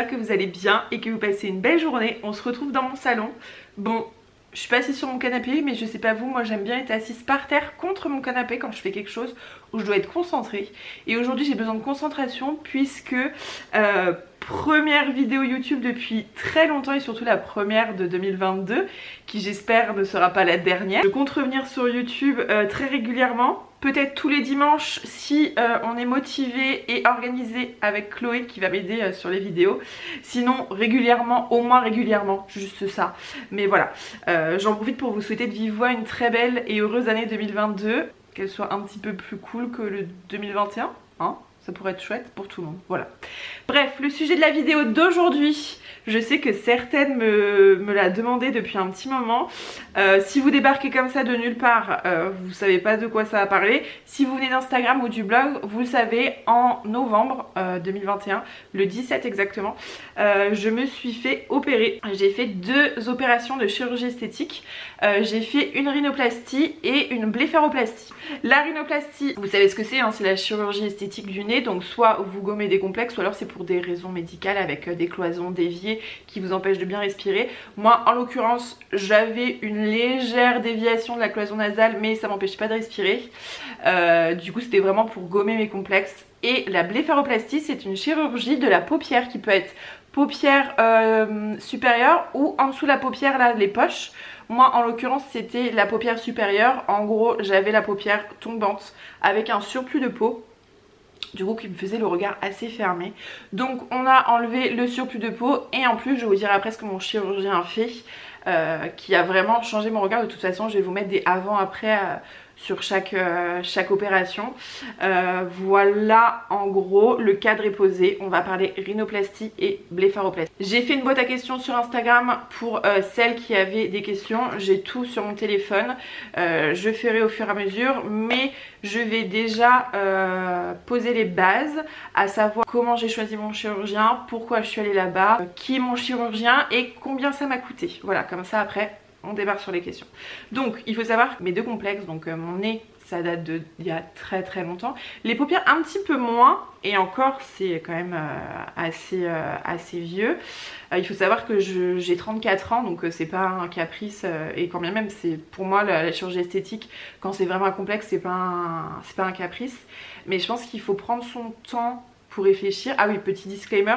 j'espère que vous allez bien et que vous passez une belle journée. On se retrouve dans mon salon. Bon, je suis pas assise sur mon canapé, mais je sais pas vous, moi j'aime bien être assise par terre contre mon canapé quand je fais quelque chose où je dois être concentrée. Et aujourd'hui j'ai besoin de concentration puisque première vidéo YouTube depuis très longtemps et surtout la première de 2022 qui j'espère ne sera pas la dernière. Je compte revenir sur YouTube très régulièrement. Peut-être tous les dimanches si on est motivé et organisé avec Chloé qui va m'aider sur les vidéos. Sinon régulièrement, au moins régulièrement, juste ça. Mais voilà, j'en profite pour vous souhaiter de vive voix une très belle et heureuse année 2022. Qu'elle soit un petit peu plus cool que le 2021, hein, ça pourrait être chouette pour tout le monde, voilà. Bref, le sujet de la vidéo d'aujourd'hui, je sais que certaines me l'a demandé depuis un petit moment. Si vous débarquez comme ça de nulle part, vous savez pas de quoi ça va parler. Si vous venez d'Instagram ou du blog, vous le savez, en novembre 2021, le 17 exactement, je me suis fait opérer. J'ai fait 2 opérations de chirurgie esthétique. J'ai fait une rhinoplastie et une blépharoplastie. La rhinoplastie, vous savez ce que c'est, hein, c'est la chirurgie esthétique du nez. Donc soit vous gommez des complexes, ou alors c'est pour des raisons médicales avec des cloisons déviées qui vous empêchent de bien respirer. Moi en l'occurrence j'avais une légère déviation de la cloison nasale, mais ça m'empêchait pas de respirer. Du coup c'était vraiment pour gommer mes complexes. Et la blépharoplastie, c'est une chirurgie de la paupière qui peut être paupière supérieure ou en dessous de la paupière, là, les poches. Moi en l'occurrence c'était la paupière supérieure. En gros j'avais la paupière tombante avec un surplus de peau, du coup qui me faisait le regard assez fermé. Donc on a enlevé le surplus de peau et en plus je vais vous dire après ce que mon chirurgien a fait qui a vraiment changé mon regard. De toute façon je vais vous mettre des avant-après sur chaque opération. Voilà en gros le cadre est posé. On va parler rhinoplastie et blépharoplastie. J'ai fait une boîte à questions sur Instagram pour celles qui avaient des questions. J'ai tout sur mon téléphone. Je ferai au fur et à mesure, mais je vais déjà poser les bases, à savoir comment j'ai choisi mon chirurgien, pourquoi je suis allée là-bas, qui est mon chirurgien et combien ça m'a coûté. Voilà, comme ça après on débarque sur les questions. Donc il faut savoir que mes 2 complexes, donc mon nez ça date d'il y a très longtemps, les paupières un petit peu moins, et encore c'est quand même assez vieux. Il faut savoir que j'ai 34 ans, donc c'est pas un caprice, et quand bien même c'est pour moi la chirurgie esthétique, quand c'est vraiment un complexe, c'est pas un caprice, mais je pense qu'il faut prendre son temps pour réfléchir. Ah oui, petit disclaimer,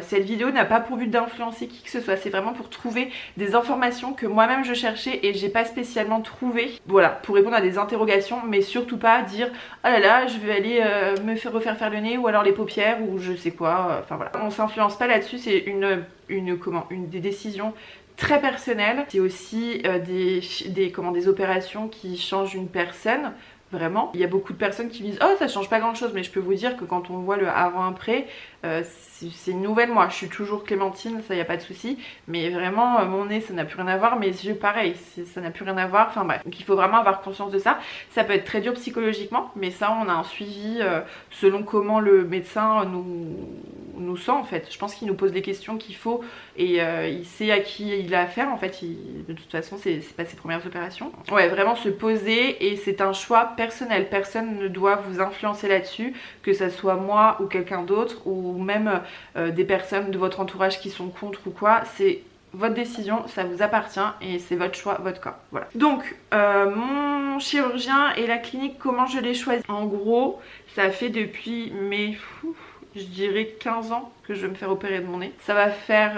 cette vidéo n'a pas pour but d'influencer qui que ce soit, c'est vraiment pour trouver des informations que moi-même je cherchais et j'ai pas spécialement trouvé, voilà, pour répondre à des interrogations, mais surtout pas dire oh là là je vais aller me refaire faire le nez ou alors les paupières ou je sais quoi, enfin voilà, on s'influence pas là-dessus, c'est des décisions très personnelles. C'est aussi des opérations qui changent une personne. Vraiment, il y a beaucoup de personnes qui me disent oh ça change pas grand chose, mais je peux vous dire que quand on voit le avant-après, c'est une nouvelle moi. Je suis toujours Clémentine, ça y a pas de souci, mais vraiment mon nez ça n'a plus rien à voir, mes yeux pareil, ça n'a plus rien à voir, enfin bref. Donc il faut vraiment avoir conscience de ça. Ça peut être très dur psychologiquement, mais ça on a un suivi selon comment le médecin nous sent en fait. Je pense qu'il nous pose les questions qu'il faut et il sait à qui il a affaire en fait. De toute façon c'est pas ses premières opérations. Ouais, vraiment se poser, et c'est un choix personnel. Personne ne doit vous influencer là-dessus, que ça soit moi ou quelqu'un d'autre ou même des personnes de votre entourage qui sont contre ou quoi. C'est votre décision, ça vous appartient et c'est votre choix, votre corps. Voilà. Donc mon chirurgien et la clinique, comment je l'ai choisi? En gros, ça fait depuis mes je dirais 15 ans que je vais me faire opérer de mon nez. Ça va faire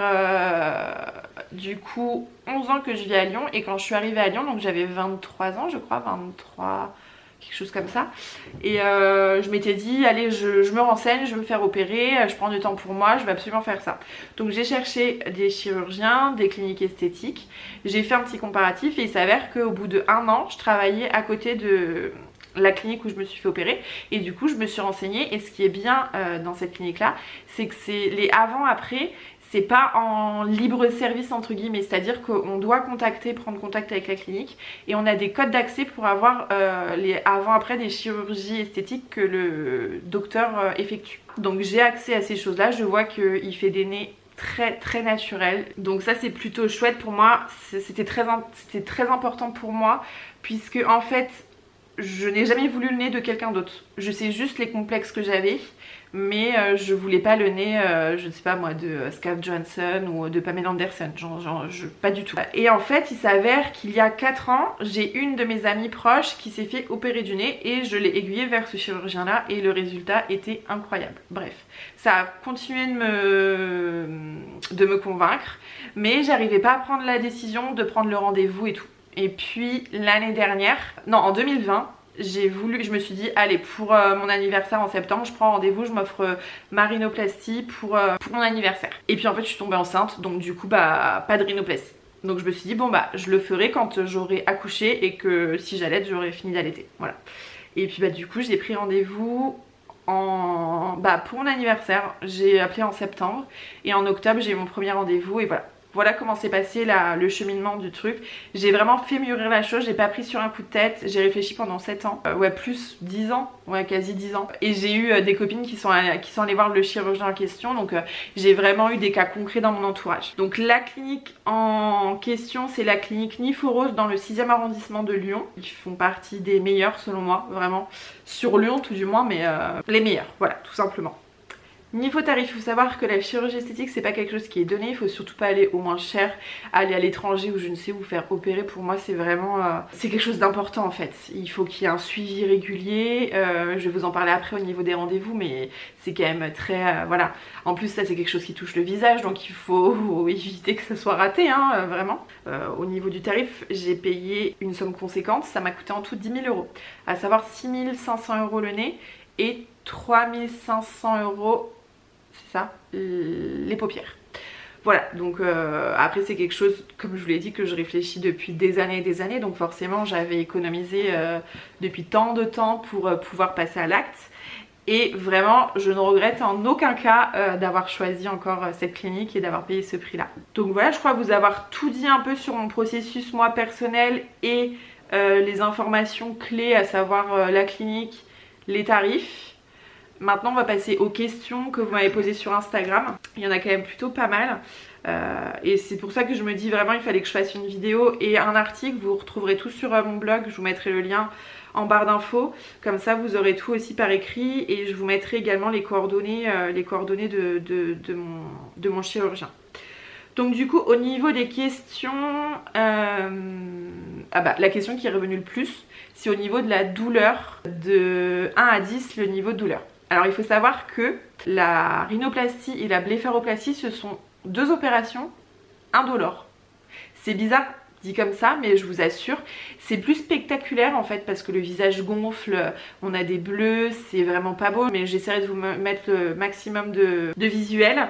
du coup 11 ans que je vis à Lyon, et quand je suis arrivée à Lyon, donc j'avais 23 ans je crois, 23, quelque chose comme ça, et je m'étais dit allez je me renseigne, je vais me faire opérer, je prends du temps pour moi, je vais absolument faire ça. Donc j'ai cherché des chirurgiens, des cliniques esthétiques, j'ai fait un petit comparatif et il s'avère qu'au bout de 1 an je travaillais à côté de la clinique où je me suis fait opérer, et du coup je me suis renseignée, et ce qui est bien dans cette clinique là, c'est que c'est les avant-après, c'est pas en libre service entre guillemets, c'est à dire qu'on doit prendre contact avec la clinique, et on a des codes d'accès pour avoir les avant-après des chirurgies esthétiques que le docteur effectue. Donc j'ai accès à ces choses là, je vois qu'il fait des nez très naturels, donc ça c'est plutôt chouette pour moi. C'était très important pour moi, puisque en fait je n'ai jamais voulu le nez de quelqu'un d'autre. Je sais juste les complexes que j'avais, mais je voulais pas le nez, je ne sais pas moi, de Scarlett Johansson ou de Pamela Anderson, pas du tout. Et en fait, il s'avère qu'il y a 4 ans, j'ai une de mes amies proches qui s'est fait opérer du nez et je l'ai aiguillée vers ce chirurgien là et le résultat était incroyable. Bref, ça a continué de me convaincre, mais j'arrivais pas à prendre la décision de prendre le rendez-vous et tout. Et puis l'année dernière, non en 2020, je me suis dit allez, pour mon anniversaire en septembre, je prends rendez-vous, je m'offre ma rhinoplastie pour mon anniversaire. Et puis en fait je suis tombée enceinte, donc du coup bah pas de rhinoplastie. Donc je me suis dit bon bah je le ferai quand j'aurai accouché et que si j'allaite j'aurai fini d'allaiter, voilà. Et puis bah du coup j'ai pris rendez-vous pour mon anniversaire, j'ai appelé en septembre et en octobre j'ai eu mon premier rendez-vous et voilà. Voilà comment s'est passé le cheminement du truc. J'ai vraiment fait mûrir la chose, j'ai pas pris sur un coup de tête, j'ai réfléchi pendant 7 ans, ouais plus 10 ans, ouais quasi 10 ans. Et j'ai eu des copines qui sont allées voir le chirurgien en question, donc j'ai vraiment eu des cas concrets dans mon entourage. Donc la clinique en question, c'est la clinique Niforos dans le 6e arrondissement de Lyon. Ils font partie des meilleurs selon moi, vraiment, sur Lyon tout du moins, mais les meilleurs, voilà, tout simplement. Niveau tarif, il faut savoir que la chirurgie esthétique c'est pas quelque chose qui est donné, il faut surtout pas aller au moins cher, aller à l'étranger ou je ne sais où faire opérer. Pour moi c'est vraiment c'est quelque chose d'important en fait. Il faut qu'il y ait un suivi régulier, je vais vous en parler après au niveau des rendez-vous, mais c'est quand même très voilà. En plus ça c'est quelque chose qui touche le visage, donc il faut éviter que ça soit raté hein, vraiment. Au niveau du tarif, j'ai payé une somme conséquente, ça m'a coûté en tout 10 000 €, à savoir 6 500 € le nez et 3 500 €, c'est ça, les paupières. Voilà, donc après c'est quelque chose, comme je vous l'ai dit, que je réfléchis depuis des années et des années, donc forcément j'avais économisé depuis tant de temps pour pouvoir passer à l'acte. Et vraiment, je ne regrette en aucun cas d'avoir choisi encore cette clinique et d'avoir payé ce prix-là. Donc voilà, je crois vous avoir tout dit un peu sur mon processus moi personnel et les informations clés, à savoir la clinique, les tarifs. Maintenant on va passer aux questions que vous m'avez posées sur Instagram. Il y en a quand même plutôt pas mal et c'est pour ça que je me dis vraiment il fallait que je fasse une vidéo et un article. Vous retrouverez tout sur mon blog, je vous mettrai le lien en barre d'infos. Comme ça vous aurez tout aussi par écrit et je vous mettrai également les coordonnées de mon chirurgien. Donc du coup au niveau des questions, la question qui est revenue le plus, c'est au niveau de la douleur, de 1 à 10 le niveau de douleur. Alors il faut savoir que la rhinoplastie et la blépharoplastie ce sont 2 opérations indolores. C'est bizarre dit comme ça, mais je vous assure c'est plus spectaculaire en fait parce que le visage gonfle, on a des bleus, c'est vraiment pas beau, mais j'essaierai de vous mettre le maximum de visuels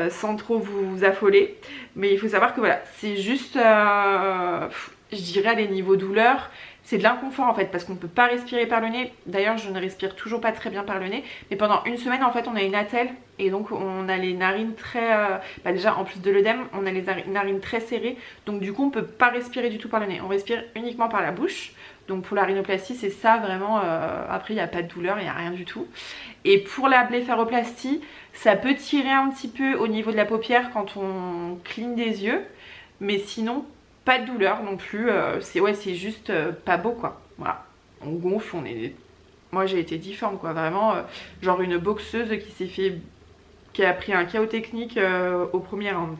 sans trop vous affoler. Mais il faut savoir que voilà, c'est juste je dirais les niveaux douleur, c'est de l'inconfort en fait parce qu'on ne peut pas respirer par le nez. D'ailleurs je ne respire toujours pas très bien par le nez, mais pendant une semaine en fait on a une attelle et donc on a les narines très déjà en plus de l'œdème on a les narines très serrées, donc du coup on ne peut pas respirer du tout par le nez, on respire uniquement par la bouche. Donc pour la rhinoplastie c'est ça vraiment, après il n'y a pas de douleur, il n'y a rien du tout. Et pour la blépharoplastie ça peut tirer un petit peu au niveau de la paupière quand on cligne des yeux, mais sinon pas de douleur non plus, c'est juste pas beau quoi. Voilà, on gonfle, moi j'ai été difforme quoi, vraiment genre une boxeuse qui a pris un chaos technique au premier round.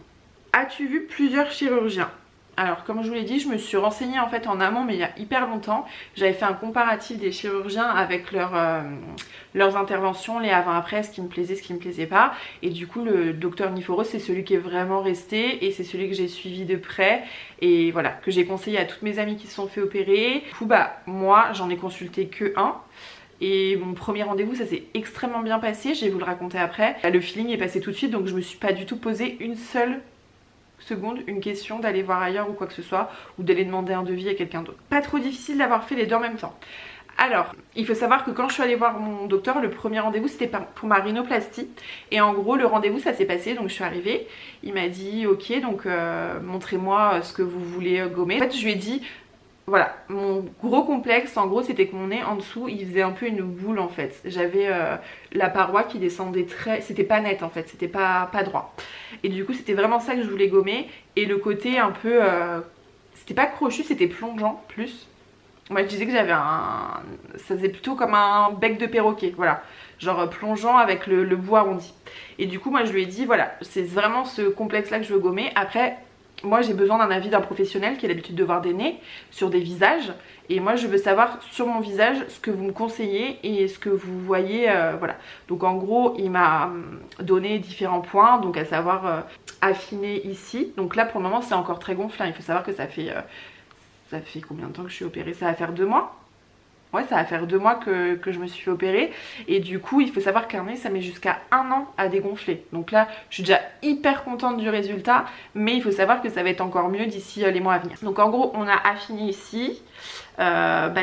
As-tu vu plusieurs chirurgiens? Alors comme je vous l'ai dit, je me suis renseignée en fait en amont mais il y a hyper longtemps. J'avais fait un comparatif des chirurgiens avec leurs interventions, les avant-après, ce qui me plaisait, ce qui me plaisait pas. Et du coup le docteur Niforos c'est celui qui est vraiment resté et c'est celui que j'ai suivi de près et voilà, que j'ai conseillé à toutes mes amies qui se sont fait opérer. Du coup moi j'en ai consulté que un. Et mon premier rendez-vous ça s'est extrêmement bien passé, je vais vous le raconter après. Le feeling est passé tout de suite donc je me suis pas du tout posé une seule seconde une question d'aller voir ailleurs ou quoi que ce soit, ou d'aller demander un devis à quelqu'un d'autre. Pas trop difficile d'avoir fait les deux en même temps. Alors, il faut savoir que quand je suis allée voir mon docteur, le premier rendez-vous c'était pour ma rhinoplastie. Et en gros, le rendez-vous ça s'est passé, donc je suis arrivée. Il m'a dit, ok, donc montrez-moi ce que vous voulez gommer. En fait, je lui ai dit, voilà, mon gros complexe en gros c'était que mon nez en dessous il faisait un peu une boule en fait. J'avais la paroi qui descendait c'était pas net en fait, c'était pas droit. Et du coup c'était vraiment ça que je voulais gommer. Et le côté un peu, c'était pas crochu, c'était plongeant plus. Moi je disais que j'avais un... ça faisait plutôt comme un bec de perroquet, voilà. Genre plongeant avec le bout arrondi. Et du coup moi je lui ai dit voilà, c'est vraiment ce complexe là que je veux gommer. Après moi j'ai besoin d'un avis d'un professionnel qui a l'habitude de voir des nez sur des visages. Et moi je veux savoir sur mon visage ce que vous me conseillez et ce que vous voyez, voilà. Donc en gros il m'a donné différents points, donc à savoir affiner ici. Donc là pour le moment c'est encore très gonflé, hein. Il faut savoir que ça fait combien de temps que je suis opérée? Ça va faire 2 mois. Ouais, ça va faire 2 mois que je me suis fait opérer. Et du coup, il faut savoir qu'un nez, ça met jusqu'à 1 an à dégonfler. Donc là, je suis déjà hyper contente du résultat. Mais il faut savoir que ça va être encore mieux d'ici les mois à venir. Donc en gros, on a affiné ici.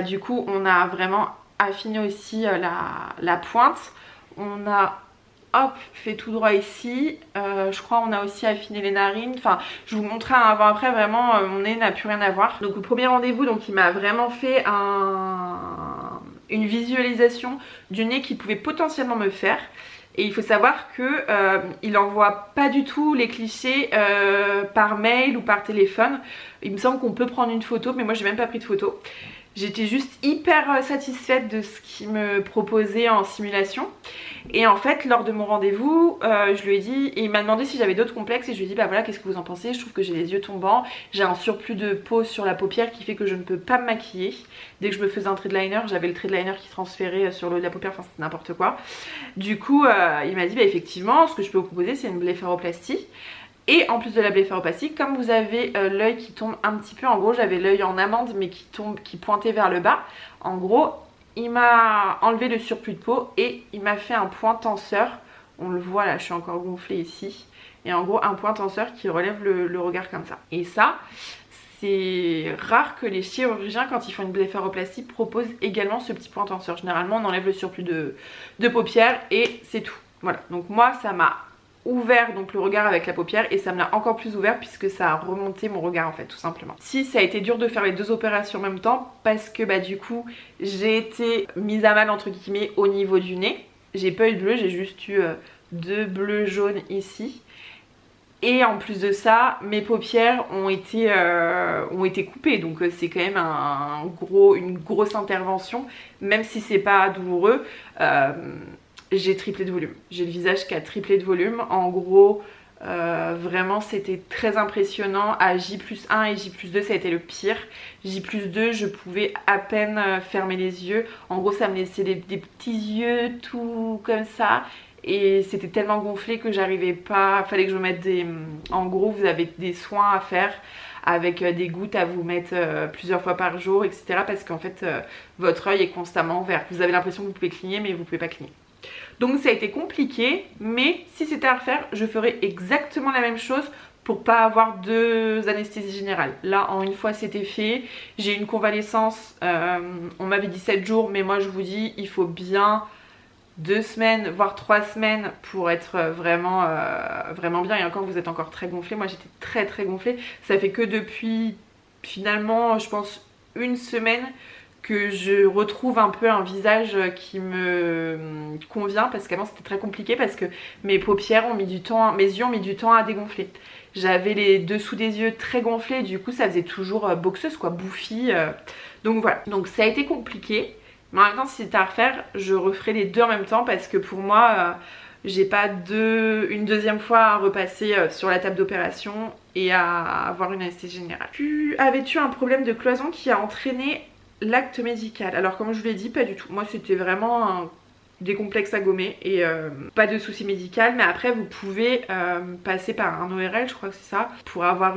Du coup, on a vraiment affiné aussi la pointe. On a... hop, fait tout droit ici. Je crois on a aussi affiné les narines. Enfin, je vous montrerai un avant-après. Vraiment, mon nez n'a plus rien à voir. Donc au premier rendez-vous, donc il m'a vraiment fait une visualisation du nez qu'il pouvait potentiellement me faire. Et il faut savoir que il envoie pas du tout les clichés par mail ou par téléphone. Il me semble qu'on peut prendre une photo, mais moi j'ai même pas pris de photo. J'étais juste hyper satisfaite de ce qu'il me proposait en simulation. Et en fait lors de mon rendez-vous je lui ai dit, et il m'a demandé si j'avais d'autres complexes. Et je lui ai dit bah voilà, qu'est-ce que vous en pensez? Je trouve que j'ai les yeux tombants, j'ai un surplus de peau sur la paupière qui fait que je ne peux pas me maquiller. Dès que je me faisais un trait de liner, j'avais le trait de liner qui transférait sur le haut de la paupière, enfin c'était n'importe quoi. Du coup il m'a dit bah effectivement ce que je peux vous proposer c'est une blépharoplastie. Et en plus de la blépharoplastie, comme vous avez l'œil qui tombe un petit peu, en gros j'avais l'œil en amande mais qui pointait vers le bas. En gros il m'a enlevé le surplus de peau et il m'a fait un point tenseur. On le voit là, je suis encore gonflée ici. Et en gros un point tenseur qui relève le regard comme ça. Et ça, c'est rare que les chirurgiens quand ils font une blépharoplastie proposent également ce petit point tenseur. Généralement on enlève le surplus de paupières et c'est tout. Voilà, donc moi ça m'a ouvert donc le regard avec la paupière et ça me l'a encore plus ouvert puisque ça a remonté mon regard en fait, tout simplement. Si ça a été dur de faire les 2 opérations en même temps parce que bah du coup j'ai été mise à mal entre guillemets au niveau du nez. J'ai pas eu de bleu, j'ai juste eu 2 bleus jaunes ici. Et en plus de ça, mes paupières ont été coupées, donc c'est quand même une grosse intervention, même si c'est pas douloureux. J'ai triplé de volume, j'ai le visage qui a triplé de volume. En gros vraiment c'était très impressionnant. À J+1 et J+2 ça a été le pire. J+2 je pouvais à peine fermer les yeux. En gros ça me laissait des petits yeux tout comme ça. Et c'était tellement gonflé que j'arrivais pas, fallait que je me mette des... En gros vous avez des soins à faire avec des gouttes à vous mettre plusieurs fois par jour, etc. Parce qu'en fait votre œil est constamment ouvert. Vous avez l'impression que vous pouvez cligner mais vous pouvez pas cligner. Donc ça a été compliqué, mais si c'était à refaire, je ferais exactement la même chose pour pas avoir 2 anesthésies générales. Là en une fois c'était fait, j'ai une convalescence, on m'avait dit 7 jours, mais moi je vous dis il faut bien 2 semaines voire 3 semaines pour être vraiment bien. Et encore vous êtes encore très gonflé, moi j'étais très gonflée. Ça fait que depuis finalement je pense 1 semaine que je retrouve un peu un visage qui me convient, parce qu'avant c'était très compliqué parce que mes paupières ont mis du temps, mes yeux ont mis du temps à dégonfler. J'avais les dessous des yeux très gonflés, du coup ça faisait toujours boxeuse quoi, bouffie. Donc voilà, donc ça a été compliqué. Mais en même temps si c'était à refaire, je referai les 2 en même temps parce que pour moi j'ai pas une deuxième fois à repasser sur la table d'opération et à avoir une anesthésie générale. Avais-tu un problème de cloison qui a entraîné l'acte médical? Alors comme je vous l'ai dit, pas du tout. Moi c'était vraiment des complexes à gommer et pas de soucis médical. Mais après vous pouvez passer par un ORL, je crois que c'est ça, pour avoir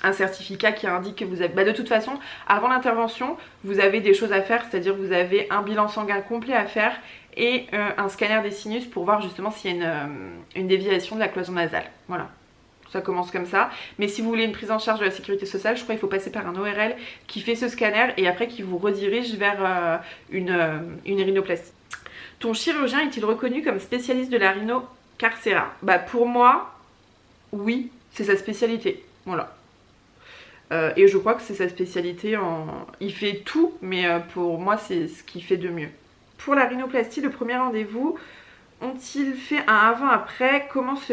un certificat qui indique que vous avez... de toute façon, avant l'intervention, vous avez des choses à faire, c'est-à-dire vous avez un bilan sanguin complet à faire et un scanner des sinus pour voir justement s'il y a une déviation de la cloison nasale. Voilà. Ça commence comme ça, mais si vous voulez une prise en charge de la sécurité sociale, je crois qu'il faut passer par un ORL qui fait ce scanner et après qui vous redirige vers une rhinoplastie. Ton chirurgien est-il reconnu comme spécialiste de la rhino carcéra? Bah pour moi, oui, c'est sa spécialité, voilà. Et je crois que c'est sa spécialité il fait tout, mais pour moi c'est ce qu'il fait de mieux. Pour la rhinoplastie, le premier rendez-vous, ont-ils fait un avant-après? Comment se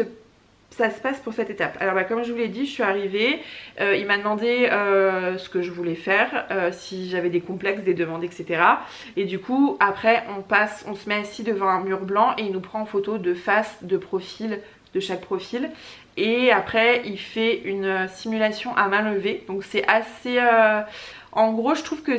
ça se passe pour cette étape? Alors bah, comme je vous l'ai dit, je suis arrivée, il m'a demandé ce que je voulais faire, si j'avais des complexes, des demandes, etc. Et du coup après on se met assis devant un mur blanc et il nous prend en photo de face, de profil, de chaque profil. Et après il fait une simulation à main levée. Donc c'est assez... En gros je trouve que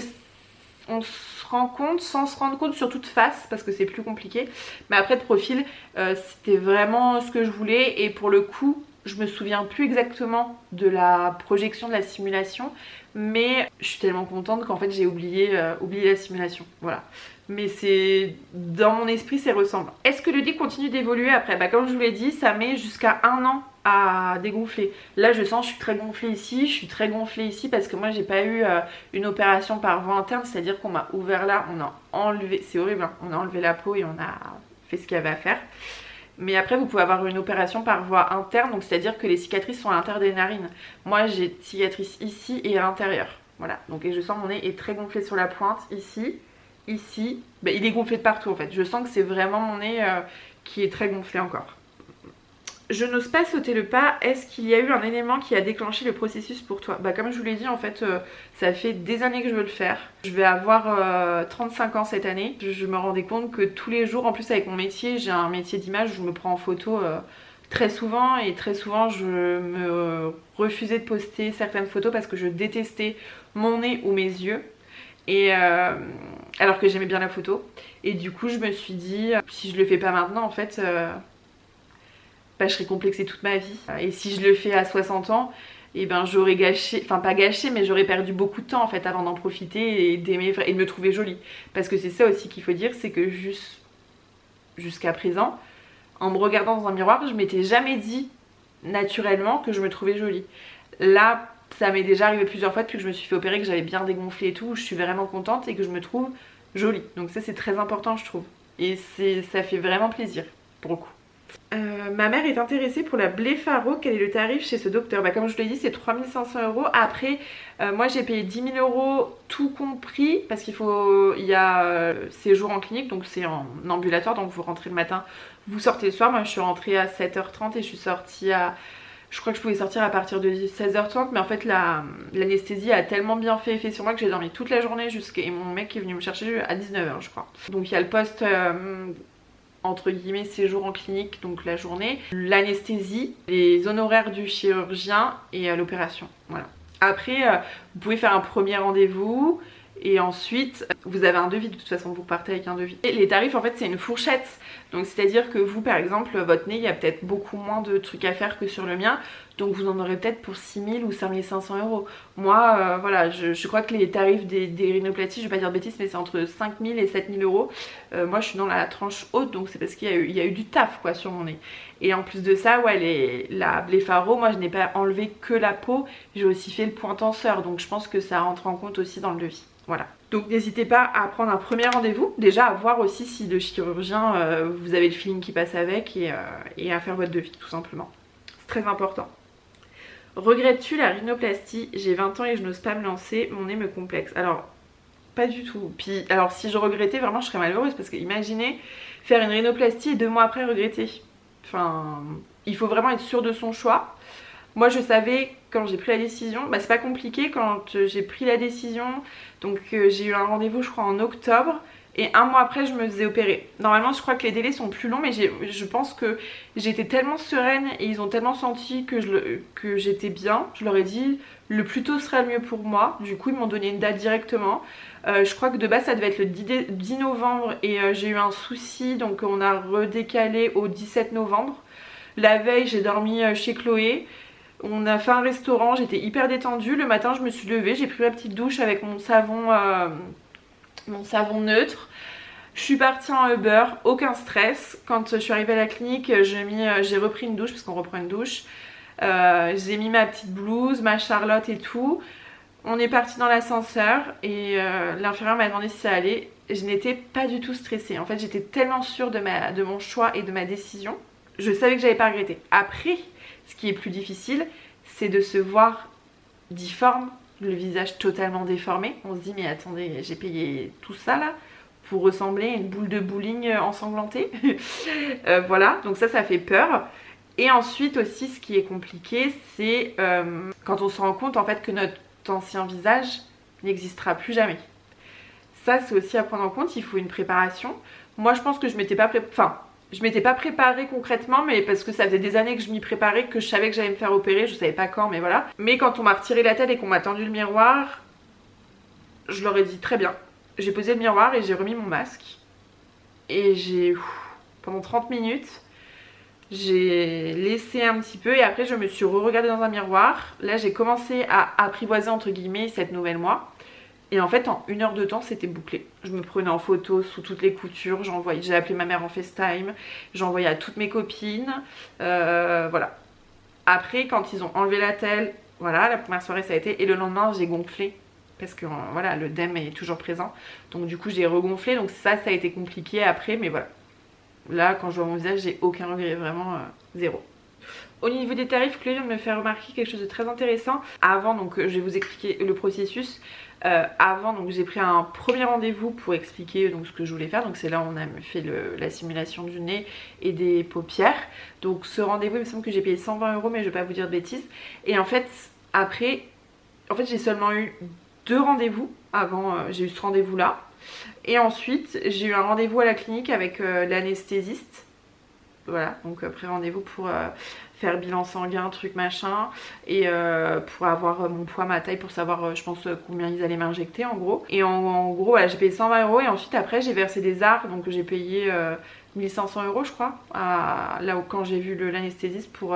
on se rend compte sans se rendre compte, surtout de face parce que c'est plus compliqué, mais après de profil c'était vraiment ce que je voulais. Et pour le coup je me souviens plus exactement de la projection de la simulation, mais je suis tellement contente qu'en fait j'ai oublié la simulation, voilà. Mais c'est dans mon esprit c'est ressemblant. Est-ce que le lit continue d'évoluer après? Bah comme je vous l'ai dit, ça met jusqu'à 1 an à dégonfler. Là je sens je suis très gonflée ici, je suis très gonflée ici parce que moi j'ai pas eu une opération par voie interne, c'est à dire qu'on m'a ouvert là, on a enlevé, c'est horrible hein, on a enlevé la peau et on a fait ce qu'il y avait à faire. Mais après vous pouvez avoir une opération par voie interne, donc c'est à dire que les cicatrices sont à l'intérieur des narines. Moi j'ai cicatrice ici et à l'intérieur, voilà. Donc et je sens mon nez est très gonflé sur la pointe, ici, bah, il est gonflé de partout en fait. Je sens que c'est vraiment mon nez qui est très gonflé encore. Je n'ose pas sauter le pas. Est-ce qu'il y a eu un élément qui a déclenché le processus pour toi? Bah comme je vous l'ai dit en fait ça fait des années que je veux le faire. Je vais avoir 35 ans cette année. Je me rendais compte que tous les jours, en plus avec mon métier, j'ai un métier d'image où je me prends en photo très souvent. Et très souvent je me refusais de poster certaines photos parce que je détestais mon nez ou mes yeux. Et alors que j'aimais bien la photo. Et du coup je me suis dit si je le fais pas maintenant en fait bah, je serais complexée toute ma vie. Et si je le fais à 60 ans, et ben j'aurais gâché, enfin pas gâché, mais j'aurais perdu beaucoup de temps en fait avant d'en profiter et d'aimer et de me trouver jolie. Parce que c'est ça aussi qu'il faut dire, c'est que jusqu'à présent, en me regardant dans un miroir, je m'étais jamais dit naturellement que je me trouvais jolie. Là, ça m'est déjà arrivé plusieurs fois depuis que je me suis fait opérer, que j'avais bien dégonflé et tout, je suis vraiment contente et que je me trouve jolie. Donc ça c'est très important je trouve. Et ça fait vraiment plaisir pour le coup. Ma mère est intéressée pour la blépharos. Quel est le tarif chez ce docteur? Bah, comme je vous l'ai dit, c'est 3500 €. Après, moi j'ai payé 10 000 € tout compris parce il y a séjour en clinique, donc c'est en ambulatoire. Donc vous rentrez le matin, vous sortez le soir. Moi je suis rentrée à 7h30 et je suis sortie à... Je crois que je pouvais sortir à partir de 16h30, mais en fait l'anesthésie a tellement bien fait effet sur moi que j'ai dormi toute la journée et mon mec est venu me chercher à 19h je crois. Donc il y a le poste... entre guillemets séjour en clinique, donc la journée, l'anesthésie, les honoraires du chirurgien et l'opération, voilà. Après vous pouvez faire un premier rendez-vous et ensuite vous avez un devis, de toute façon vous repartez avec un devis. Et les tarifs en fait c'est une fourchette, donc c'est à dire que vous par exemple votre nez il y a peut-être beaucoup moins de trucs à faire que sur le mien, donc vous en aurez peut-être pour 6 000 ou 5 500 €. Moi voilà, je crois que les tarifs des rhinoplasties, je vais pas dire de bêtises mais c'est entre 5 000 et 7 000 €. Moi je suis dans la tranche haute, donc c'est parce qu'il y a eu du taf quoi sur mon nez. Et en plus de ça, ouais, la blépharos, moi je n'ai pas enlevé que la peau, j'ai aussi fait le point tenseur, donc je pense que ça rentre en compte aussi dans le devis. Voilà. Donc n'hésitez pas à prendre un premier rendez-vous, déjà à voir aussi si le chirurgien, vous avez le feeling qui passe avec et à faire votre devis tout simplement. C'est très important. Regrettes-tu la rhinoplastie? J'ai 20 ans et je n'ose pas me lancer, mon nez me complexe. Alors, pas du tout. Puis, alors si je regrettais, vraiment je serais malheureuse parce que imaginez faire une rhinoplastie et 2 mois après regretter. Enfin, il faut vraiment être sûr de son choix. Moi je savais quand j'ai pris la décision, bah c'est pas compliqué quand j'ai pris la décision, donc j'ai eu un rendez-vous je crois en octobre et 1 mois après je me faisais opérer. Normalement je crois que les délais sont plus longs mais je pense que j'étais tellement sereine et ils ont tellement senti que j'étais bien. Je leur ai dit le plus tôt sera le mieux pour moi, du coup ils m'ont donné une date directement. Je crois que de base ça devait être le 10 novembre et j'ai eu un souci donc on a redécalé au 17 novembre. La veille j'ai dormi chez Chloé. On a fait un restaurant, j'étais hyper détendue. Le matin je me suis levée, j'ai pris ma petite douche avec mon savon neutre. Je suis partie en Uber, aucun stress. Quand je suis arrivée à la clinique, j'ai repris une douche parce qu'on reprend une douche. J'ai mis ma petite blouse, ma Charlotte et tout. On est parti dans l'ascenseur et l'infirmière m'a demandé si ça allait. Je n'étais pas du tout stressée. En fait j'étais tellement sûre de mon choix et de ma décision. Je savais que j'allais pas regretter. Après, ce qui est plus difficile, c'est de se voir difforme, le visage totalement déformé. On se dit mais attendez, j'ai payé tout ça là pour ressembler à une boule de bowling ensanglantée. Voilà, donc ça fait peur. Et ensuite aussi ce qui est compliqué, c'est quand on se rend compte en fait que notre ancien visage n'existera plus jamais. Ça c'est aussi à prendre en compte, il faut une préparation. Moi je pense que je m'étais pas préparée concrètement, mais parce que ça faisait des années que je m'y préparais, que je savais que j'allais me faire opérer, je savais pas quand, mais voilà. Mais quand on m'a retiré la tête et qu'on m'a tendu le miroir, je leur ai dit très bien. J'ai posé le miroir et j'ai remis mon masque. Et pendant 30 minutes, j'ai laissé un petit peu et après je me suis re-regardée dans un miroir. Là j'ai commencé à apprivoiser entre guillemets cette nouvelle moi. Et en fait en 1 heure de temps c'était bouclé. Je me prenais en photo sous toutes les coutures, j'ai appelé ma mère en FaceTime, j'ai envoyé à toutes mes copines, voilà. Après quand ils ont enlevé la telle, voilà, la première soirée ça a été, et le lendemain j'ai gonflé. Parce que voilà, l'œdème est toujours présent. Donc du coup j'ai regonflé, donc ça a été compliqué après, mais voilà. Là quand je vois mon visage j'ai aucun regret, vraiment zéro. Au niveau des tarifs, Chloé vient de me faire remarquer quelque chose de très intéressant. Avant, donc je vais vous expliquer le processus. Avant, donc j'ai pris un premier rendez-vous pour expliquer donc ce que je voulais faire. Donc c'est là où on a fait la simulation du nez et des paupières. Donc ce rendez-vous, il me semble que j'ai payé 120 €, mais je vais pas vous dire de bêtises. Et en fait, après, j'ai seulement eu 2 rendez-vous. Avant, j'ai eu ce rendez-vous là. Et ensuite, j'ai eu un rendez-vous à la clinique avec l'anesthésiste. Voilà, donc pré-rendez-vous pour faire bilan sanguin, truc machin, et pour avoir mon poids, ma taille, pour savoir je pense combien ils allaient m'injecter en gros. Et en gros voilà, j'ai payé 120 € et ensuite après j'ai versé des arts, donc j'ai payé 1500 € je crois, là où quand j'ai vu l'anesthésiste pour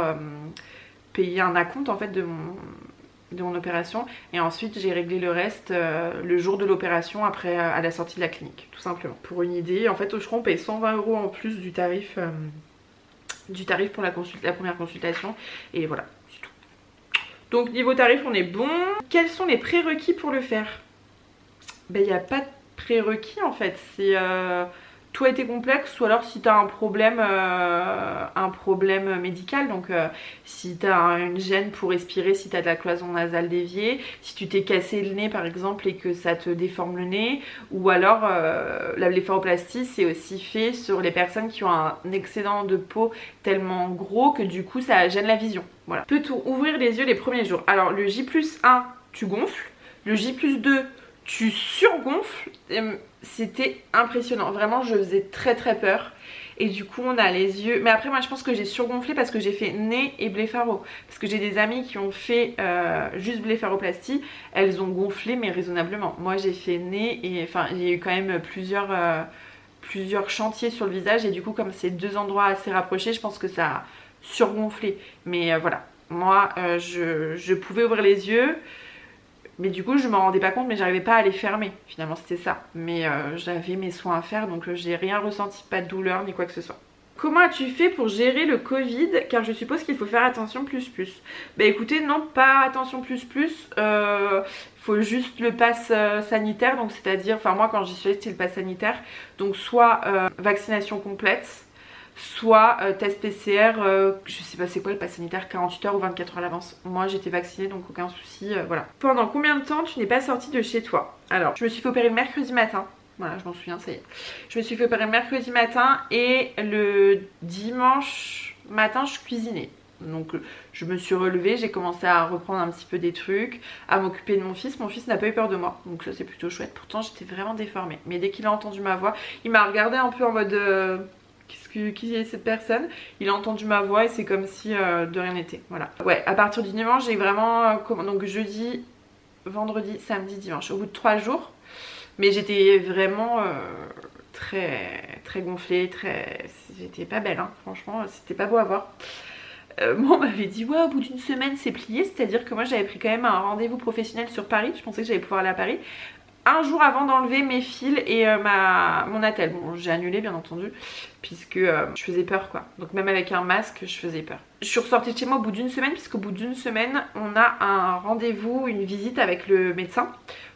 payer un acompte en fait de mon opération, et ensuite j'ai réglé le reste le jour de l'opération après à la sortie de la clinique, tout simplement. Pour une idée, en fait au Aucheron on paye 120 € en plus du tarif pour la première consultation, et voilà, c'est tout. Donc niveau tarif on est bon. Quels sont les prérequis pour le faire? Ben il n'y a pas de prérequis en fait, c'est tout a été complexe, ou alors si tu as un problème médical, donc si tu as une gêne pour respirer, si tu as de la cloison nasale déviée, si tu t'es cassé le nez par exemple et que ça te déforme le nez, ou alors la blépharoplastie c'est aussi fait sur les personnes qui ont un excédent de peau tellement gros que du coup ça gêne la vision. Voilà. Peut-on ouvrir les yeux les premiers jours? Alors le J+1 tu gonfles, le J+2 tu surgonfles. C'était impressionnant, vraiment je faisais très peur, et du coup on a les yeux, mais après moi je pense que j'ai surgonflé parce que j'ai fait nez et blépharo, parce que j'ai des amies qui ont fait juste blépharoplastie, elles ont gonflé mais raisonnablement. Moi j'ai fait nez, et enfin il y a eu quand même plusieurs chantiers sur le visage, et du coup comme c'est 2 endroits assez rapprochés, je pense que ça a surgonflé, mais voilà, moi je pouvais ouvrir les yeux. Mais du coup je m'en rendais pas compte, mais j'arrivais pas à les fermer, finalement c'était ça. Mais j'avais mes soins à faire, donc j'ai rien ressenti, pas de douleur ni quoi que ce soit. Comment as-tu fait pour gérer le Covid? Car je suppose qu'il faut faire attention plus. Bah écoutez, non, pas attention plus. Faut juste le pass sanitaire, donc c'est-à-dire, enfin moi quand j'y suis allée c'était le pass sanitaire. Donc soit vaccination complète, soit test PCR, je sais pas c'est quoi le pass sanitaire, 48 heures ou 24 heures à l'avance. Moi j'étais vaccinée donc aucun souci, voilà. Pendant combien de temps tu n'es pas sortie de chez toi? Alors je me suis fait opérer le mercredi matin, voilà je m'en souviens, ça y est. Je me suis fait opérer le mercredi matin, et le dimanche matin je cuisinais. Donc je me suis relevée, j'ai commencé à reprendre un petit peu des trucs, à m'occuper de mon fils. Mon fils n'a pas eu peur de moi, donc ça c'est plutôt chouette. Pourtant j'étais vraiment déformée, mais dès qu'il a entendu ma voix, il m'a regardé un peu en mode qui est cette personne. Il a entendu ma voix et c'est comme si de rien n'était. Voilà. Ouais, à partir du dimanche, j'ai vraiment donc jeudi, vendredi, samedi, dimanche. Au bout de 3 jours. Mais j'étais vraiment très gonflée, j'étais pas belle, hein. Franchement, c'était pas beau à voir. Moi on m'avait dit ouais au bout d'une semaine c'est plié, c'est-à-dire que moi j'avais pris quand même un rendez-vous professionnel sur Paris. Je pensais que j'allais pouvoir aller à Paris un jour avant d'enlever mes fils et mon attelle. Bon j'ai annulé bien entendu, puisque je faisais peur quoi. Donc même avec un masque je faisais peur. Je suis ressortie de chez moi au bout d'une semaine, puisqu'au bout d'une semaine on a un rendez-vous, une visite avec le médecin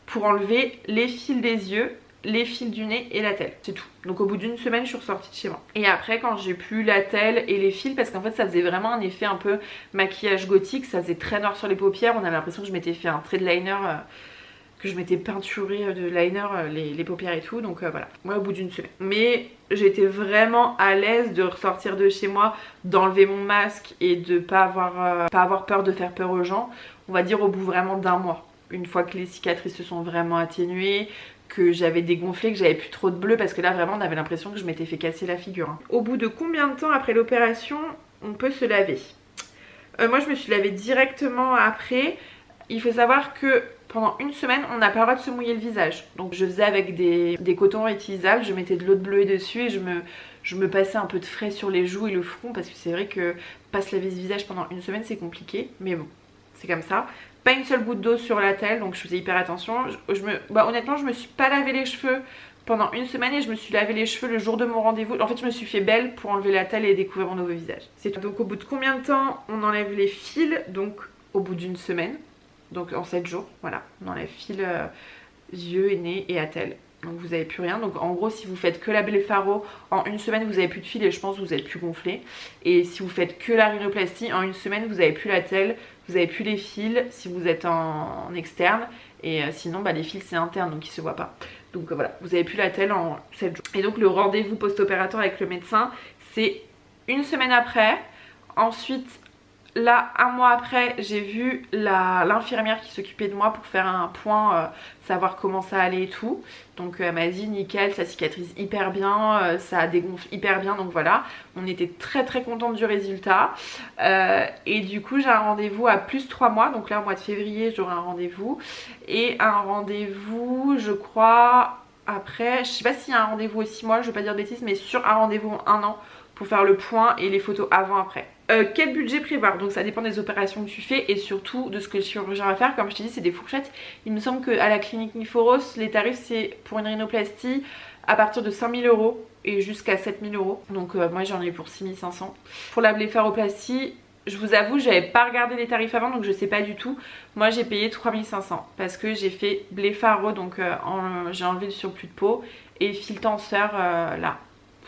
pour enlever les fils des yeux, les fils du nez et la telle, c'est tout. Donc au bout d'une semaine je suis ressortie de chez moi. Et après quand j'ai plus la telle et les fils, parce qu'en fait ça faisait vraiment un effet un peu maquillage gothique, ça faisait très noir sur les paupières, on avait l'impression que je m'étais fait un trait de liner que je m'étais peinturé de liner les paupières et tout, donc voilà, moi au bout d'une semaine. Mais j'étais vraiment à l'aise de ressortir de chez moi, d'enlever mon masque et de pas avoir peur de faire peur aux gens, on va dire au bout vraiment d'un mois. Une fois que les cicatrices se sont vraiment atténuées, que j'avais dégonflé, que j'avais plus trop de bleu, parce que là vraiment on avait l'impression que je m'étais fait casser la figure. Hein. Au bout de combien de temps après l'opération on peut se laver? Moi je me suis lavée directement après. Il faut savoir que pendant une semaine on n'a pas le droit de se mouiller le visage. Donc je faisais avec des cotons réutilisables, je mettais de l'eau de bleuet dessus et je me passais un peu de frais sur les joues et le front, parce que c'est vrai que pas se laver ce visage pendant une semaine c'est compliqué, mais bon, c'est comme ça. Pas une seule goutte d'eau sur la tête, donc je faisais hyper attention. Honnêtement je me suis pas lavé les cheveux pendant une semaine et je me suis lavé les cheveux le jour de mon rendez-vous. En fait je me suis fait belle pour enlever la telle et découvrir mon nouveau visage. C'est tout. Donc au bout de combien de temps on enlève les fils? Donc au bout d'une semaine, donc en 7 jours, voilà. On enlève fils, yeux, nez et attelle. Donc vous n'avez plus rien. Donc en gros si vous faites que la blépharo, en une semaine vous n'avez plus de fils et je pense que vous êtes plus gonflé. Et si vous faites que la rhinoplastie, en une semaine vous n'avez plus la telle, vous n'avez plus les fils si vous êtes en externe. Et sinon les fils c'est interne donc ils se voient pas. Donc voilà, vous n'avez plus la telle en 7 jours. Et donc le rendez-vous post-opératoire avec le médecin c'est une semaine après. Ensuite là, un mois après, j'ai vu l'infirmière qui s'occupait de moi pour faire un point, savoir comment ça allait et tout. Donc elle m'a dit nickel, ça cicatrise hyper bien, ça dégonfle hyper bien, donc voilà. On était très très contente du résultat. Et du coup j'ai un rendez-vous à plus 3 mois, donc là au mois de février j'aurai un rendez-vous. Et un rendez-vous, je crois, après, je sais pas s'il y a un rendez-vous aux 6 mois, je vais pas dire de bêtises, mais sur un rendez-vous en 1 an pour faire le point et les photos avant-après. Quel budget prévoir? Donc ça dépend des opérations que tu fais et surtout de ce que le chirurgien va faire. Comme je t'ai dit c'est des fourchettes. Il me semble qu'à la clinique Niforos les tarifs c'est pour une rhinoplastie à partir de 5 000 € et jusqu'à 7 000 €. Donc moi j'en ai pour 6 500. Pour la blépharoplastie, je vous avoue j'avais pas regardé les tarifs avant donc je sais pas du tout. Moi j'ai payé 3 500 parce que j'ai fait blépharo, donc j'ai enlevé le surplus de peau et fil tenseur là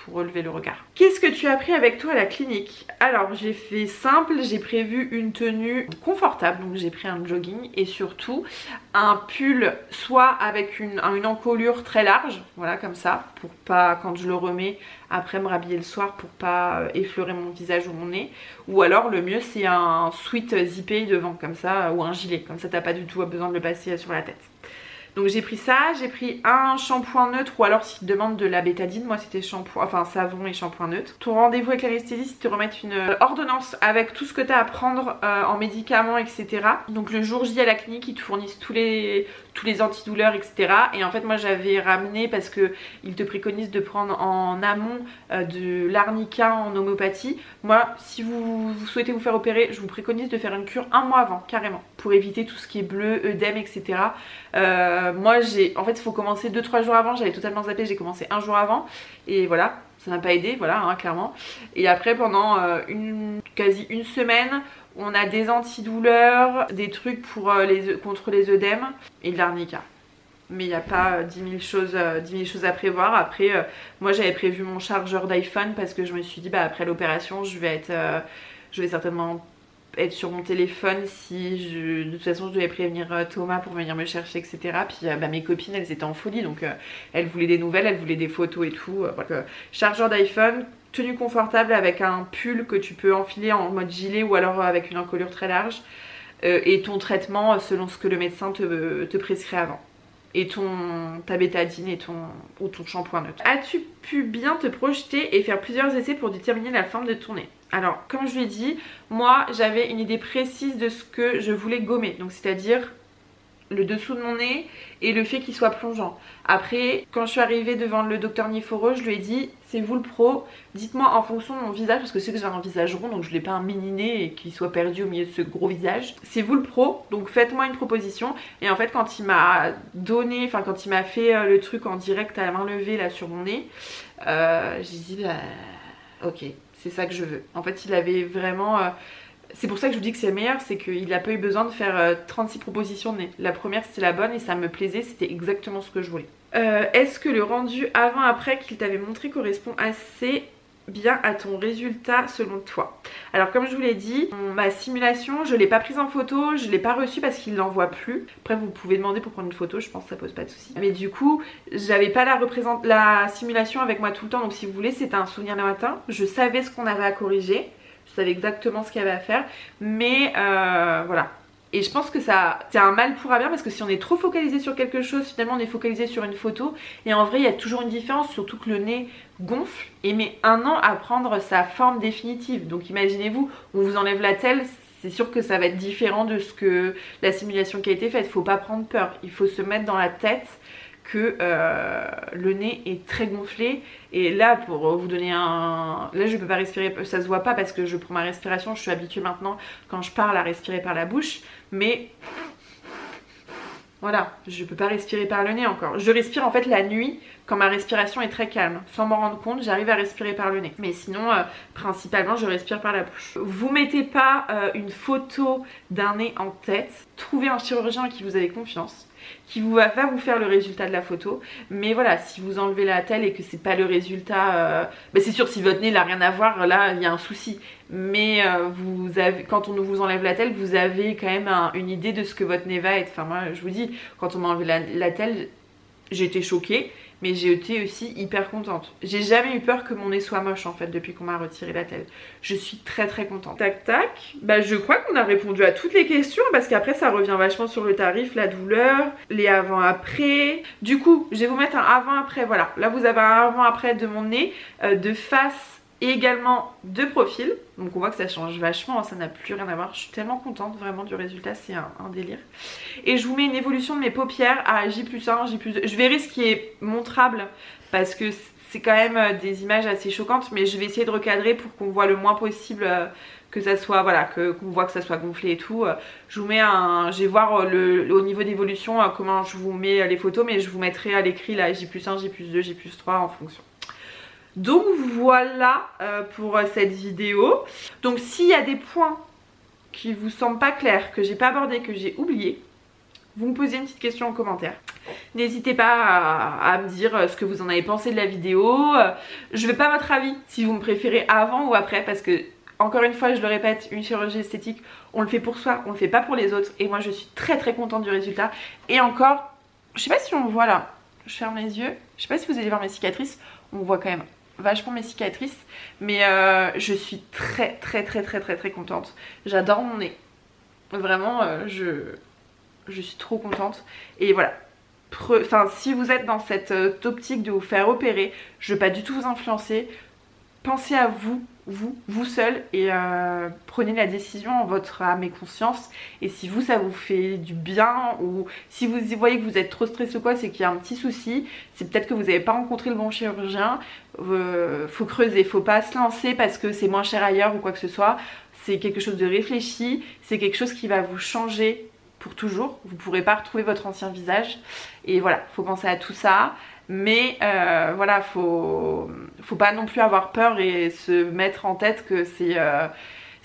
pour relever le regard. Qu'est-ce que tu as pris avec toi à la clinique? Alors j'ai fait simple, j'ai prévu une tenue confortable, donc j'ai pris un jogging et surtout un pull soit avec une encolure très large, voilà comme ça, pour pas quand je le remets après me rhabiller le soir pour pas effleurer mon visage ou mon nez, ou alors le mieux c'est un sweat zippé devant comme ça, ou un gilet, comme ça t'as pas du tout besoin de le passer sur la tête. Donc j'ai pris ça, j'ai pris un shampoing neutre ou alors s'ils te demandent de la bétadine, moi c'était shampoing, enfin savon et shampoing neutre. Ton rendez-vous avec l'anesthésiste, ils te remettent une ordonnance avec tout ce que tu as à prendre en médicaments, etc. Donc le jour J à la clinique, ils te fournissent tous les antidouleurs, etc. Et en fait moi j'avais ramené parce que ils te préconisent de prendre en amont de l'arnica en homéopathie. Moi si vous souhaitez vous faire opérer, je vous préconise de faire une cure un mois avant, carrément, pour éviter tout ce qui est bleu, œdème, etc. Moi en fait il faut commencer 2-3 jours avant, j'avais totalement zappé, j'ai commencé un jour avant et voilà, ça m'a pas aidé, voilà hein, clairement. Et après pendant quasi une semaine on a des antidouleurs, des trucs pour contre les œdèmes et de l'arnica. Mais il n'y a pas 10 000 choses à prévoir. Après moi j'avais prévu mon chargeur d'iPhone parce que je me suis dit après l'opération je vais certainement être sur mon téléphone si de toute façon je devais prévenir Thomas pour venir me chercher, etc. Puis mes copines elles étaient en folie donc elles voulaient des nouvelles, elles voulaient des photos et tout. Voilà. Chargeur d'iPhone, tenue confortable avec un pull que tu peux enfiler en mode gilet ou alors avec une encolure très large et ton traitement selon ce que le médecin te prescrit avant. Et ta bétadine ou ton shampoing neutre. As-tu pu bien te projeter et faire plusieurs essais pour déterminer la forme de ton nez? Alors comme je l'ai dit, moi j'avais une idée précise de ce que je voulais gommer, donc c'est-à-dire le dessous de mon nez et le fait qu'il soit plongeant. Après quand je suis arrivée devant le docteur Niforo, je lui ai dit c'est vous le pro, dites-moi en fonction de mon visage, parce que c'est que j'ai un visage rond donc je voulais pas un mini nez et qu'il soit perdu au milieu de ce gros visage. C'est vous le pro, donc faites-moi une proposition. Et en fait quand il m'a quand il m'a fait le truc en direct à la main levée là sur mon nez, j'ai dit ok, c'est ça que je veux. En fait il avait vraiment c'est pour ça que je vous dis que c'est le meilleur, c'est qu'il n'a pas eu besoin de faire 36 propositions de nez. La première c'était la bonne et ça me plaisait, c'était exactement ce que je voulais. Est-ce que le rendu avant-après qu'il t'avait montré correspond assez bien à ton résultat selon toi? Alors comme je vous l'ai dit, ma simulation, je l'ai pas prise en photo, je l'ai pas reçue parce qu'il l'envoie plus. Après vous pouvez demander pour prendre une photo, je pense que ça pose pas de souci. Mais du coup, j'avais pas la simulation avec moi tout le temps, donc si vous voulez, c'était un souvenir le matin. Je savais ce qu'on avait à corriger, je savais exactement ce qu'il y avait à faire, mais voilà. Et je pense que c'est un mal pour un bien parce que si on est trop focalisé sur quelque chose, finalement on est focalisé sur une photo. Et en vrai il y a toujours une différence, surtout que le nez gonfle et met 1 an à prendre sa forme définitive. Donc imaginez-vous, on vous enlève la telle, c'est sûr que ça va être différent de ce que la simulation qui a été faite. Faut pas prendre peur, il faut se mettre dans la tête que le nez est très gonflé. Et là pour vous donner un... Là je peux pas respirer, ça se voit pas parce que je prends ma respiration, je suis habituée maintenant quand je parle à respirer par la bouche. Mais voilà, je peux pas respirer par le nez encore. Je respire en fait la nuit quand ma respiration est très calme. Sans m'en rendre compte, j'arrive à respirer par le nez. Mais sinon, principalement, je respire par la bouche. Vous mettez pas une photo d'un nez en tête. Trouvez un chirurgien à qui vous avez confiance, qui va vous faire le résultat de la photo. Mais voilà, si vous enlevez la telle et que c'est pas le résultat, c'est sûr, si votre nez n'a rien à voir, là il y a un souci. Mais quand on vous enlève la telle, vous avez quand même une idée de ce que votre nez va être. Enfin moi je vous dis, quand on m'a enlevé la telle, j'ai été choquée, mais j'ai été aussi hyper contente. J'ai jamais eu peur que mon nez soit moche en fait depuis qu'on m'a retiré la telle. Je suis très très contente. Tac tac, je crois qu'on a répondu à toutes les questions parce qu'après ça revient vachement sur le tarif, la douleur, les avant-après. Du coup, je vais vous mettre un avant-après, voilà. Là vous avez un avant-après de mon nez, de face et également de profil. Donc on voit que ça change vachement, ça n'a plus rien à voir. Je suis tellement contente vraiment du résultat, c'est un délire. Et je vous mets une évolution de mes paupières à J+1, J+2. Je verrai ce qui est montrable parce que c'est quand même des images assez choquantes, mais je vais essayer de recadrer pour qu'on voit le moins possible, que ça soit, voilà, qu'on voit que ça soit gonflé et tout. Je vous mets je vais voir au niveau d'évolution comment je vous mets les photos, mais je vous mettrai à l'écrit là J+1, J+2, J+3 en fonction. Donc voilà pour cette vidéo. Donc s'il y a des points qui vous semblent pas clairs, que j'ai pas abordé, que j'ai oublié, vous me posez une petite question en commentaire. N'hésitez pas à me dire ce que vous en avez pensé de la vidéo. Je veux pas votre avis si vous me préférez avant ou après parce que encore une fois je le répète, une chirurgie esthétique on le fait pour soi, on le fait pas pour les autres. Et moi je suis très très contente du résultat. Et encore, je sais pas si on voit là, je ferme les yeux, je sais pas si vous allez voir mes cicatrices, on voit quand même vachement mes cicatrices, mais je suis très très très très très très contente. J'adore mon nez, vraiment je suis trop contente. Et voilà, si vous êtes dans cette optique de vous faire opérer, je veux pas du tout vous influencer. Pensez à vous seul et prenez la décision en votre âme et conscience. Et si ça vous fait du bien, ou si vous voyez que vous êtes trop stressé ou quoi, c'est qu'il y a un petit souci, c'est peut-être que vous n'avez pas rencontré le bon chirurgien. Faut creuser, faut pas se lancer parce que c'est moins cher ailleurs ou quoi que ce soit. C'est quelque chose de réfléchi, c'est quelque chose qui va vous changer pour toujours. Vous ne pourrez pas retrouver votre ancien visage. Et voilà, faut penser à tout ça. Mais voilà, faut pas non plus avoir peur et se mettre en tête que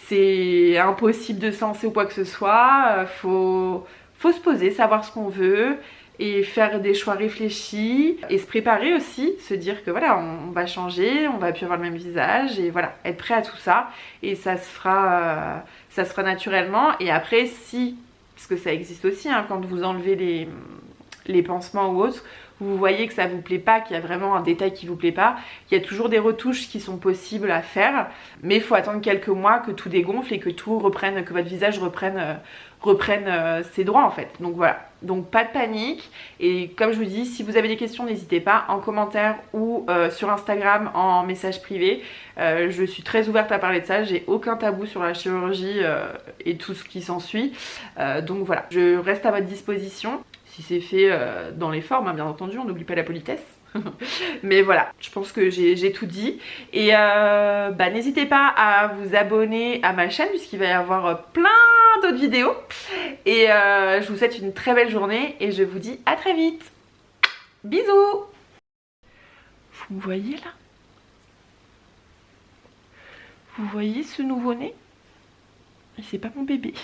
c'est impossible de se lancer ou quoi que ce soit. Faut se poser, savoir ce qu'on veut et faire des choix réfléchis et se préparer aussi, se dire que voilà, on va changer, on va plus avoir le même visage et voilà, être prêt à tout ça et ça se fera naturellement. Et après, parce que ça existe aussi, hein, quand vous enlevez les pansements ou autres, vous voyez que ça vous plaît pas, qu'il y a vraiment un détail qui vous plaît pas, il y a toujours des retouches qui sont possibles à faire, mais il faut attendre quelques mois que tout dégonfle et que tout reprenne, que votre visage reprenne ses droits en fait. Donc voilà, donc pas de panique. Et comme je vous dis, si vous avez des questions, n'hésitez pas en commentaire ou sur Instagram en message privé. Je suis très ouverte à parler de ça, j'ai aucun tabou sur la chirurgie et tout ce qui s'ensuit. Donc voilà, je reste à votre disposition. Si c'est fait dans les formes, hein, bien entendu, on n'oublie pas la politesse. Mais voilà, je pense que j'ai tout dit. Et n'hésitez pas à vous abonner à ma chaîne puisqu'il va y avoir plein d'autres vidéos. Et je vous souhaite une très belle journée et je vous dis à très vite. Bisous. Vous me voyez là? Vous voyez ce nouveau-né? C'est pas mon bébé.